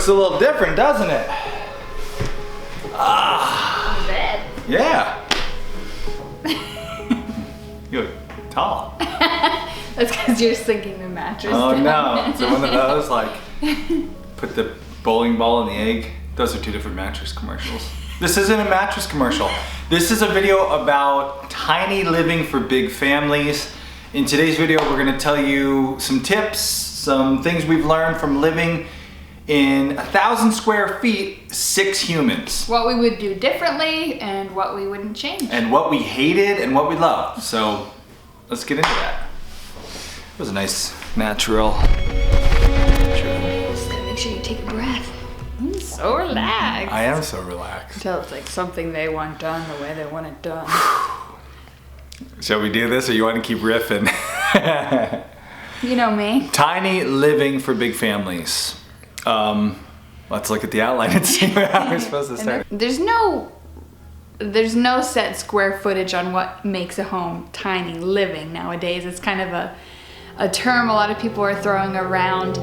looks a little different, doesn't it? Ah. Bed. Yeah. You look tall. That's because you're sinking the mattress. Oh down. no, so one of those like, put the bowling ball in the egg. Those are two different mattress commercials. This isn't a mattress commercial. This is a video about tiny living for big families. In today's video, we're gonna tell you some tips, some things we've learned from living in 1,000 square feet, 6 humans. What we would do differently and what we wouldn't change. And what we hated and what we loved. So let's get into that. It was a nice, natural. Just gotta make sure you take a breath. I'm so relaxed. I am so relaxed. Until it's like something they want done the way they want it done. Shall we do this or you want to keep riffing? You know me. Tiny living for big families. Let's look at the outline and see how we're supposed to start. There's no set square footage on what makes a home tiny living nowadays. It's kind of a term a lot of people are throwing around.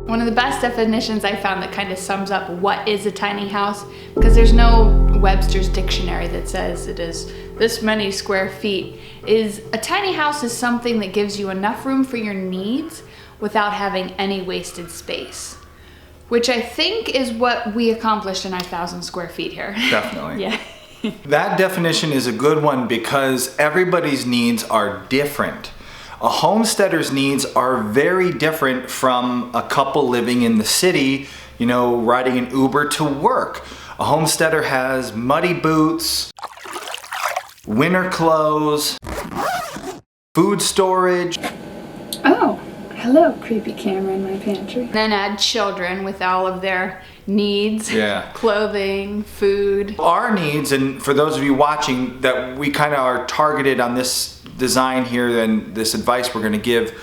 One of the best definitions I found that kind of sums up what is a tiny house, because there's no Webster's dictionary that says it is this many square feet, is a tiny house is something that gives you enough room for your needs without having any wasted space. Which I think is what we accomplished in our 1,000 square feet here. Definitely. Yeah. That definition is a good one because everybody's needs are different. A homesteader's needs are very different from a couple living in the city, you know, riding an Uber to work. A homesteader has muddy boots, winter clothes, food storage. Oh, hello, creepy camera in my pantry. Then add children with all of their needs. Yeah. Clothing, food. Our needs, and for those of you watching, that we kind of are targeted on this design here and this advice we're going to give,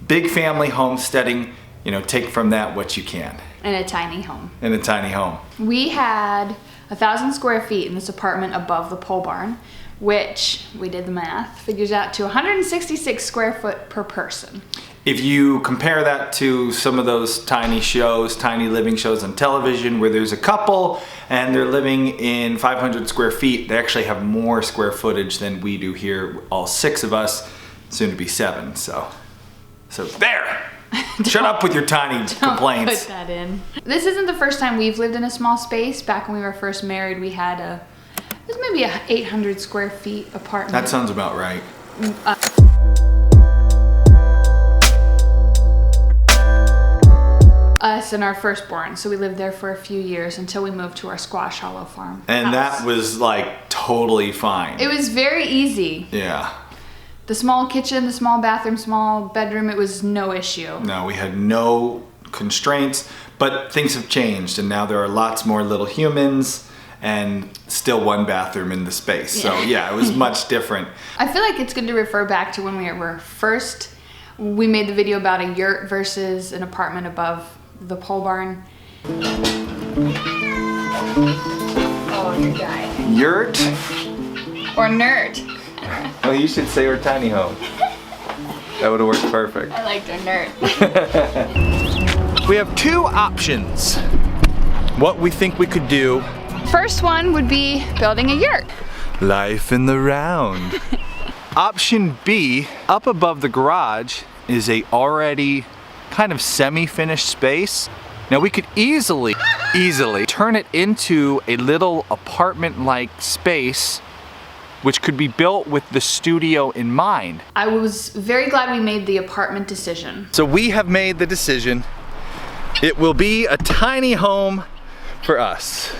big family homesteading, you know, take from that what you can. In a tiny home. In a tiny home. We had 1,000 square feet in this apartment above the pole barn, which, we did the math, figures out to 166 square foot per person. If you compare that to some of those tiny shows, tiny living shows on television where there's a couple and they're living in 500 square feet, they actually have more square footage than we do here, all 6 of us, soon to be 7, so there! Shut up with your tiny complaints. Put that in. This isn't the first time we've lived in a small space. Back when we were first married, we had it was maybe a 800 square feet apartment. That sounds about right. Us and our firstborn, so we lived there for a few years until we moved to our Squash Hollow farm. And house. that was like totally fine. It was very easy. Yeah. The small kitchen, the small bathroom, small bedroom, it was no issue. No, we had no constraints, but things have changed and now there are lots more little humans and still one bathroom in the space. So yeah, it was much different. I feel like it's good to refer back to when we made the video about a yurt versus an apartment above the pole barn. Oh, you're dying. Yurt? Or nerd. Well, you should say our tiny home. That would have worked perfect. I liked our nerd. We have 2 options. What we think we could do. First one would be building a yurt. Life in the round. Option B, up above the garage, is a already kind of semi-finished space. Now we could easily turn it into a little apartment-like space which could be built with the studio in mind. I was very glad we made the apartment decision. So we have made the decision. It will be a tiny home for us.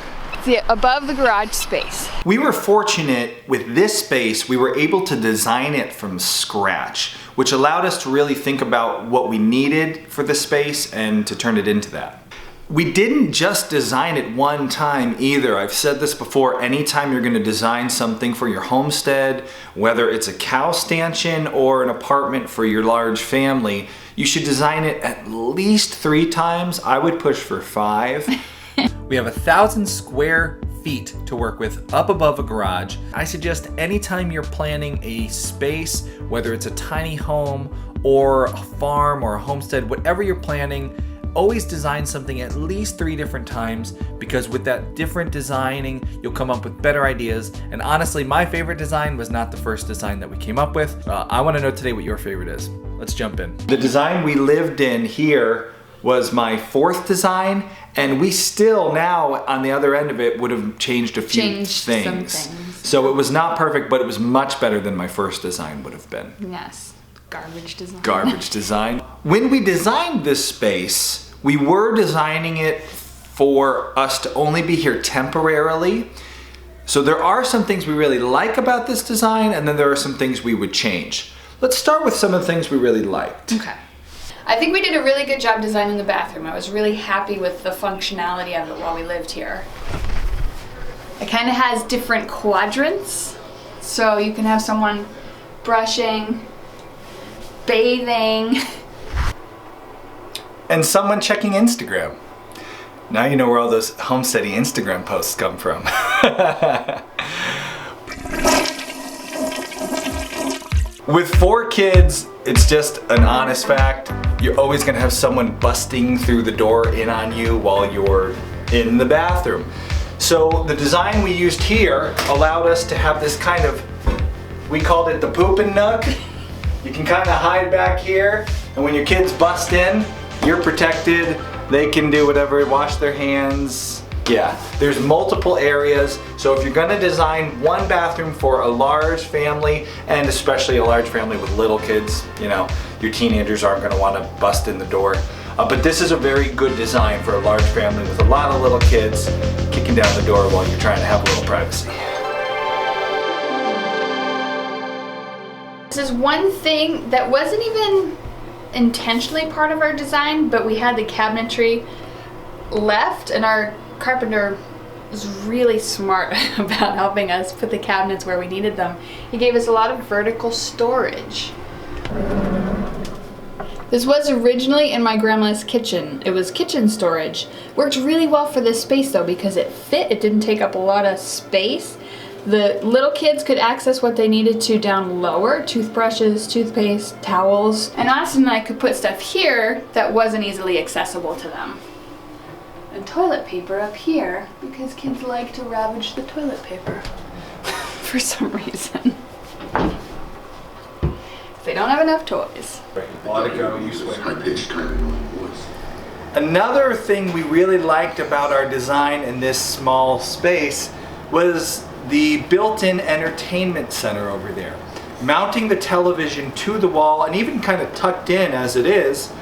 The above the garage space. We were fortunate with this space, we were able to design it from scratch, which allowed us to really think about what we needed for the space and to turn it into that. We didn't just design it one time either. I've said this before, anytime you're gonna design something for your homestead, whether it's a cow stanchion or an apartment for your large family, you should design it at least 3 times. I would push for 5. We have 1,000 square feet to work with up above a garage. I suggest anytime you're planning a space, whether it's a tiny home or a farm or a homestead, whatever you're planning, always design something at least 3 different times, because with that different designing, you'll come up with better ideas. And honestly, my favorite design was not the first design that we came up with. I want to know today what your favorite is. Let's jump in. The design we lived in here was my 4th design, and we still now on the other end of it would have changed a few things. So it was not perfect, but it was much better than my first design would have been. Yes. Garbage design. Garbage design. When we designed this space, we were designing it for us to only be here temporarily. So there are some things we really like about this design, and then there are some things we would change. Let's start with some of the things we really liked. Okay. I think we did a really good job designing the bathroom. I was really happy with the functionality of it while we lived here. It kind of has different quadrants, so you can have someone brushing, bathing, and someone checking Instagram. Now you know where all those Homesteady Instagram posts come from. With 4 kids, it's just an honest fact. You're always gonna have someone busting through the door in on you while you're in the bathroom. So the design we used here allowed us to have this kind of, we called it the pooping nook. You can kind of hide back here, and when your kids bust in, you're protected. They can do whatever, wash their hands. Yeah, there's multiple areas. So if you're gonna design one bathroom for a large family, and especially a large family with little kids, you know, your teenagers aren't gonna wanna bust in the door. But this is a very good design for a large family with a lot of little kids kicking down the door while you're trying to have a little privacy. This is one thing that wasn't even intentionally part of our design, but we had the cabinetry left, and our carpenter was really smart about helping us put the cabinets where we needed them. He gave us a lot of vertical storage. This was originally in my grandma's kitchen. It was kitchen storage. Worked really well for this space though, because it fit, it didn't take up a lot of space. The little kids could access what they needed to down lower, toothbrushes, toothpaste, towels. And Austin and I could put stuff here that wasn't easily accessible to them. And toilet paper up here, because kids like to ravage the toilet paper for some reason. They don't have enough toys. Another thing we really liked about our design in this small space was the built-in entertainment center over there. Mounting the television to the wall, and even kind of tucked in as it is,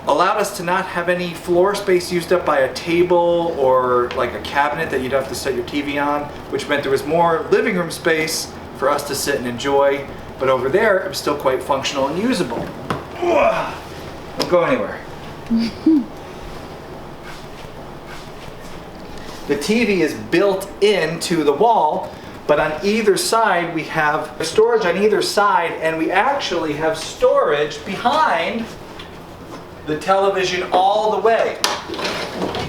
allowed us to not have any floor space used up by a table or like a cabinet that you'd have to set your TV on, which meant there was more living room space for us to sit and enjoy. But over there, it was still quite functional and usable. Don't go anywhere. The TV is built into the wall, but on either side we have storage on either side, and we actually have storage behind the television all the way.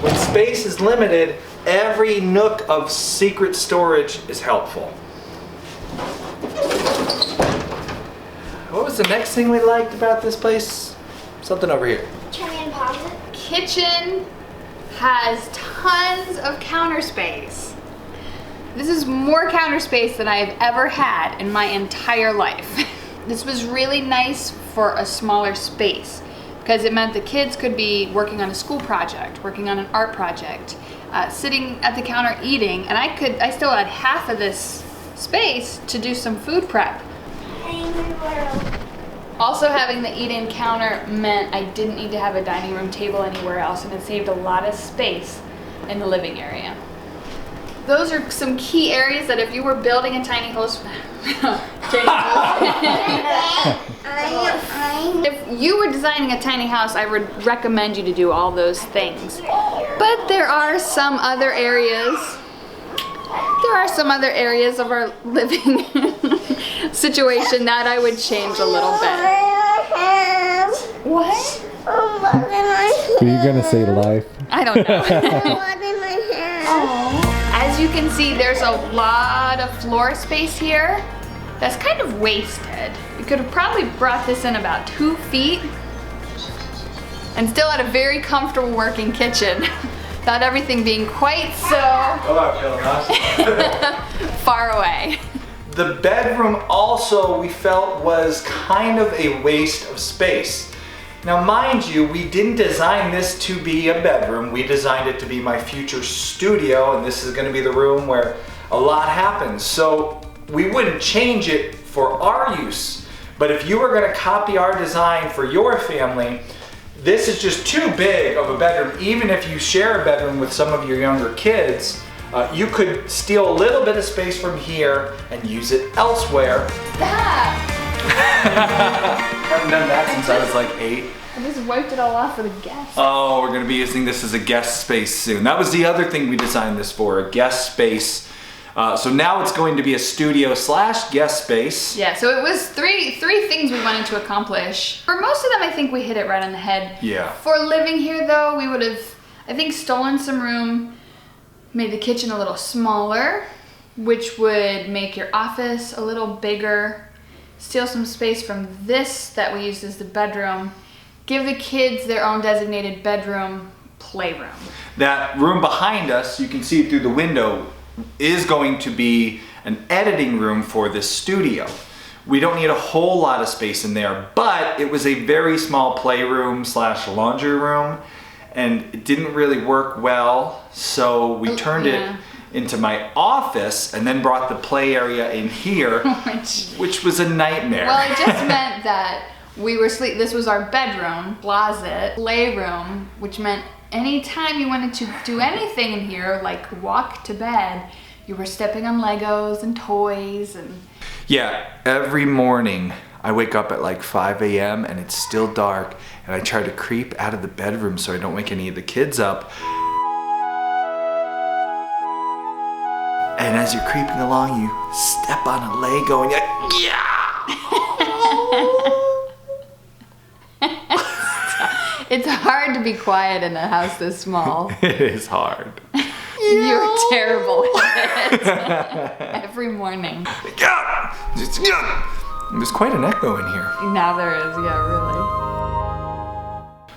When space is limited, every nook of secret storage is helpful. What was the next thing we liked about this place? Something over here. Turn and pause it. Kitchen has tons of counter space. This is more counter space than I have ever had in my entire life. This was really nice for a smaller space because it meant the kids could be working on a school project, working on an art project, sitting at the counter eating, and I still had half of this space to do some food prep. Also, having the eat-in counter meant I didn't need to have a dining room table anywhere else, and it saved a lot of space in the living area. Those are some key areas that if you were building a tiny house, if you were designing a tiny house, I would recommend you to do all those things. But there are some other areas. Of our living situation that I would change a little bit. What? Were you gonna say life? I don't know. As you can see, there's a lot of floor space here that's kind of wasted. We could have probably brought this in about 2 feet. and still had a very comfortable working kitchen. Without everything being quite so far away. The bedroom also we felt was kind of a waste of space. Now mind you, we didn't design this to be a bedroom. We designed it to be my future studio, and this is going to be the room where a lot happens. So we wouldn't change it for our use. But if you were going to copy our design for your family, this is just too big of a bedroom. Even if you share a bedroom with some of your younger kids, you could steal a little bit of space from here and use it elsewhere. Stop! Haven't done that since I was like 8. I just wiped it all off for the guests. Oh, we're gonna be using this as a guest space soon. That was the other thing we designed this for, a guest space. So now it's going to be a studio / guest space. Yeah, so it was three things we wanted to accomplish. For most of them, I think we hit it right on the head. Yeah. For living here though, we would have, I think, stolen some room, made the kitchen a little smaller, which would make your office a little bigger, steal some space from this that we used as the bedroom, give the kids their own designated bedroom, playroom. That room behind us, you can see it through the window, is going to be an editing room for this studio. We don't need a whole lot of space in there, but it was a very small playroom / laundry room, and it didn't really work well, so we turned it into my office and then brought the play area in here, which was a nightmare. Well, it just meant that we were this was our bedroom, closet, playroom, which meant anytime you wanted to do anything in here, like walk to bed, you were stepping on Legos and toys and... Yeah, every morning I wake up at like 5 a.m. and it's still dark, and I try to creep out of the bedroom so I don't wake any of the kids up. And as you're creeping along, you step on a Lego and you're like, yeah! It's hard to be quiet in a house this small. It is hard. You're terrible at it. Every morning. There's quite an echo in here. Now there is, yeah, really.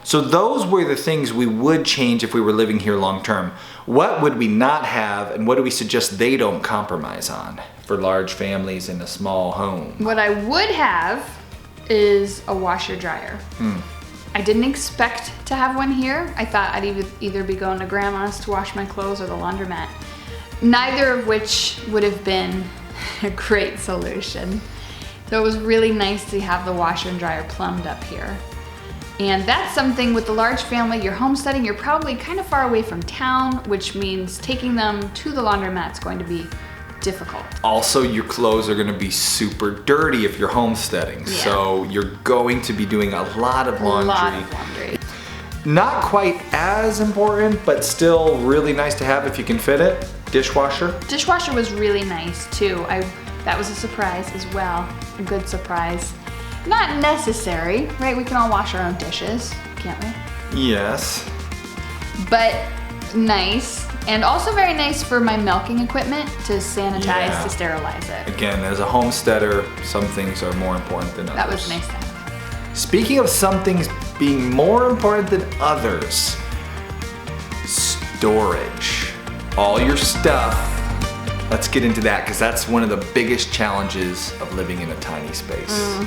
So those were the things we would change if we were living here long term. What would we not have, and what do we suggest they don't compromise on for large families in a small home? What I would have is a washer dryer. I didn't expect to have one here. I thought I'd either be going to grandma's to wash my clothes or the laundromat. Neither of which would have been a great solution. So it was really nice to have the washer and dryer plumbed up here. And that's something with the large family, you're homesteading, you're probably kind of far away from town, which means taking them to the laundromat is going to be difficult. Also, your clothes are going to be super dirty if you're homesteading. Yeah. So you're going to be doing a lot of laundry. A lot of laundry. Not quite as important, but still really nice to have if you can fit it. Dishwasher. Dishwasher was really nice too. That was a surprise as well. A good surprise. Not necessary, right? We can all wash our own dishes, can't we? Yes. But nice. And also very nice for my milking equipment to sanitize, to sterilize it. Again, as a homesteader, some things are more important than others. That was nice to have. Speaking of some things being more important than others, storage. All your stuff. Let's get into that, because that's one of the biggest challenges of living in a tiny space.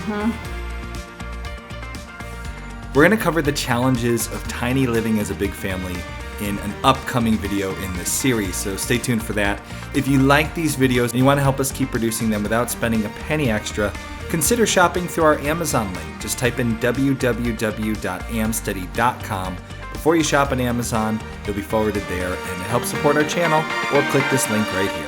We're gonna cover the challenges of tiny living as a big family in an upcoming video in this series, so stay tuned for that. If you like these videos and you want to help us keep producing them without spending a penny extra, consider shopping through our Amazon link. Just type in www.amsteady.com. Before you shop on Amazon, you'll be forwarded there, and to help support our channel, or click this link right here.